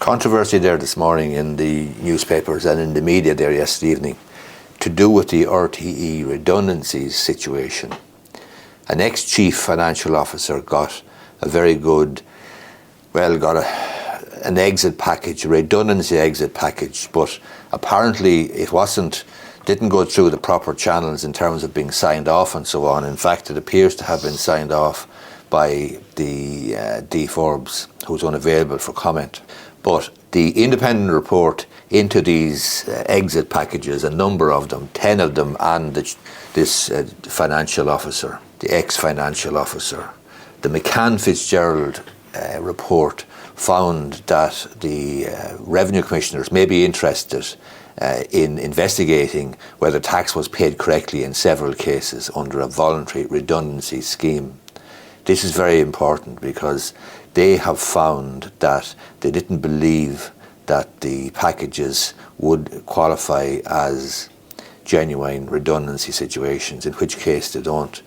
Controversy there this morning in the newspapers and in the media there yesterday evening to do with the RTE redundancies situation. An ex-chief financial officer got a very good, an exit package, a redundancy exit package, but apparently it didn't go through the proper channels in terms of being signed off and so on. In fact, it appears to have been signed off by the D. Forbes, who's unavailable for comment. But the independent report into these exit packages, a number of them, 10 of them, and this financial officer, the ex-financial officer, the McCann Fitzgerald report found that the revenue commissioners may be interested in investigating whether tax was paid correctly in several cases under a voluntary redundancy scheme. This is very important because they have found that they didn't believe that the packages would qualify as genuine redundancy situations, in which case they don't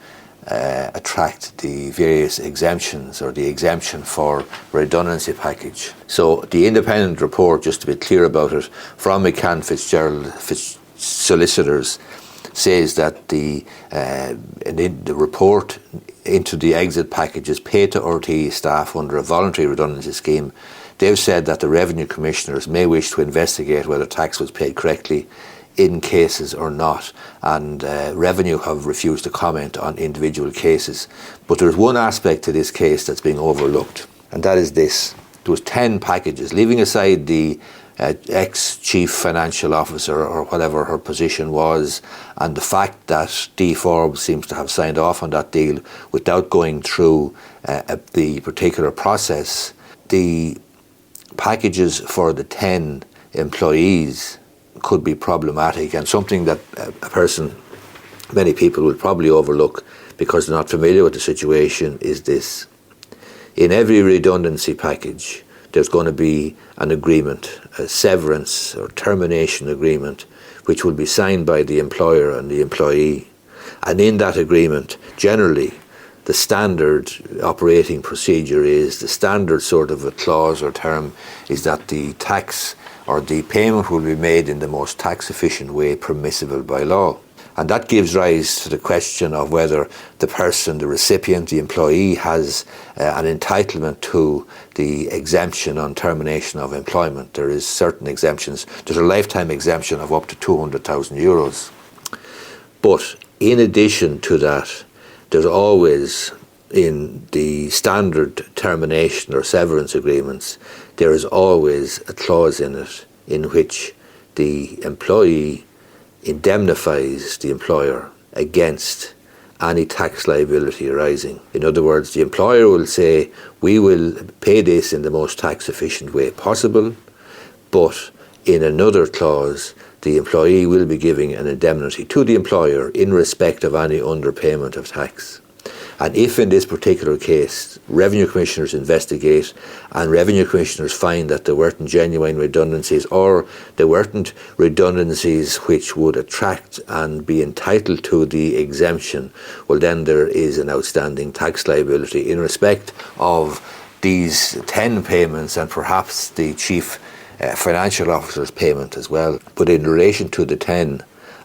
attract the various exemptions or the exemption for redundancy package. So the independent report, just to be clear about it, from McCann Fitzgerald solicitors says that the report into the exit packages paid to RTE staff under a voluntary redundancy scheme, they've said that the revenue commissioners may wish to investigate whether tax was paid correctly in cases or not, and revenue have refused to comment on individual cases. But there's one aspect to this case that's being overlooked, and that is this. There was 10 packages, leaving aside the ex-chief financial officer or whatever her position was, and the fact that D. Forbes seems to have signed off on that deal without going through the particular process. The packages for the 10 employees could be problematic, and something that many people will probably overlook because they're not familiar with the situation is this. In every redundancy package, there's going to be an agreement, a severance or termination agreement, which will be signed by the employer and the employee. And in that agreement, generally, the standard operating procedure is, the standard sort of a clause or term is that the tax or the payment will be made in the most tax efficient way permissible by law. And that gives rise to the question of whether the person, the recipient, the employee has an entitlement to the exemption on termination of employment. There is certain exemptions. There's a lifetime exemption of up to €200,000. But in addition to that, there's always, in the standard termination or severance agreements, there is always a clause in it in which the employee indemnifies the employer against any tax liability arising. In other words, the employer will say, we will pay this in the most tax efficient way possible, but in another clause, the employee will be giving an indemnity to the employer in respect of any underpayment of tax. And if in this particular case, revenue commissioners investigate and revenue commissioners find that there weren't genuine redundancies, or there weren't redundancies which would attract and be entitled to the exemption, well, then there is an outstanding tax liability in respect of these 10 payments and perhaps the chief financial officer's payment as well. But in relation to the 10,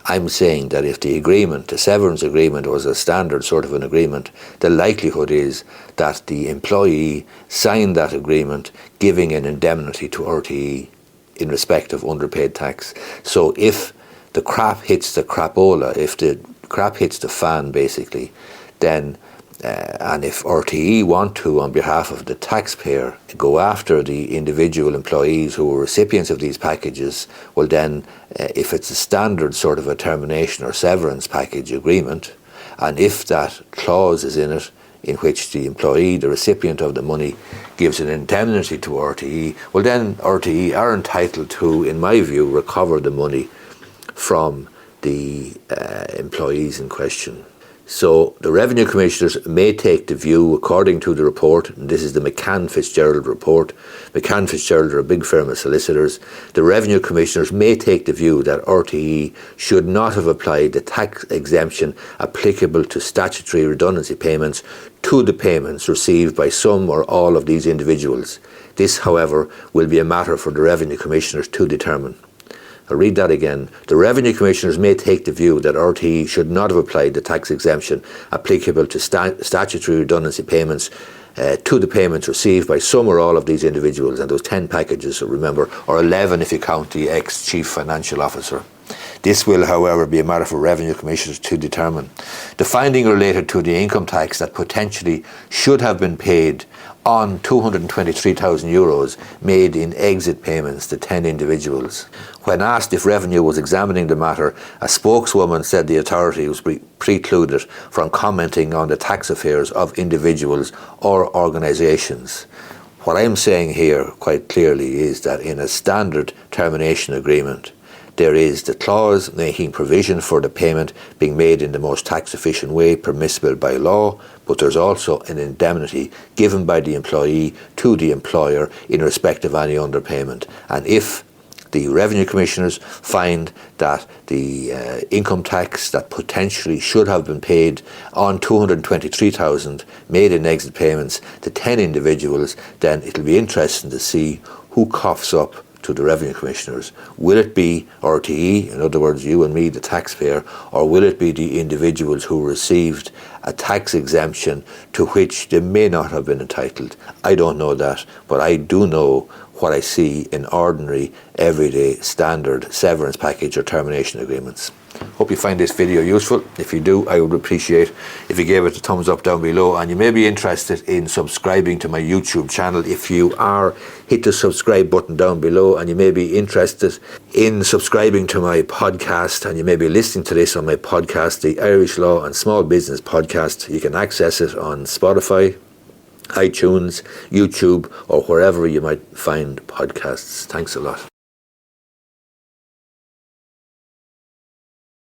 I'm saying that if the agreement, the severance agreement, was a standard sort of an agreement, the likelihood is that the employee signed that agreement giving an indemnity to RTE in respect of underpaid tax. So if the crap hits the crapola, if the crap hits the fan basically, then and if RTE want to, on behalf of the taxpayer, go after the individual employees who were recipients of these packages, well then, if it's a standard sort of a termination or severance package agreement, and if that clause is in it, in which the employee, the recipient of the money, gives an indemnity to RTE, well then RTE are entitled to, in my view, recover the money from the employees in question. So the revenue commissioners may take the view, according to the report, and this is the McCann Fitzgerald report. McCann Fitzgerald are a big firm of solicitors. The revenue commissioners may take the view that RTE should not have applied the tax exemption applicable to statutory redundancy payments to the payments received by some or all of these individuals, This, however, will be a matter for the Revenue Commissioners to determine. I'll read that again. The Revenue Commissioners may take the view that RTE should not have applied the tax exemption applicable to statutory redundancy payments to the payments received by some or all of these individuals, and those 10 packages, so remember, or 11 if you count the ex-Chief Financial Officer. This will, however, be a matter for Revenue Commissioners to determine. The finding related to the income tax that potentially should have been paid on €223,000 made in exit payments to 10 individuals. When asked if Revenue was examining the matter, a spokeswoman said the authority was precluded from commenting on the tax affairs of individuals or organisations. What I'm saying here quite clearly is that in a standard termination agreement, there is the clause making provision for the payment being made in the most tax efficient way permissible by law, but there's also an indemnity given by the employee to the employer in respect of any underpayment. And if the Revenue Commissioners find that the income tax that potentially should have been paid on $223,000 made in exit payments to 10 individuals, then it'll be interesting to see who coughs up to the Revenue Commissioners. Will it be RTE, in other words you and me, the taxpayer, or will it be the individuals who received a tax exemption to which they may not have been entitled? I don't know that, but I do know what I see in ordinary, everyday, standard severance package or termination agreements. Hope you find this video useful. If you do, I would appreciate if you gave it a thumbs up down below, and you may be interested in subscribing to my YouTube channel. If you are, hit the subscribe button down below, and you may be interested in subscribing to my podcast, and you may be listening to this on my podcast, the Irish Law and Small Business Podcast. You can access it on Spotify, iTunes, YouTube, or wherever you might find podcasts. Thanks a lot.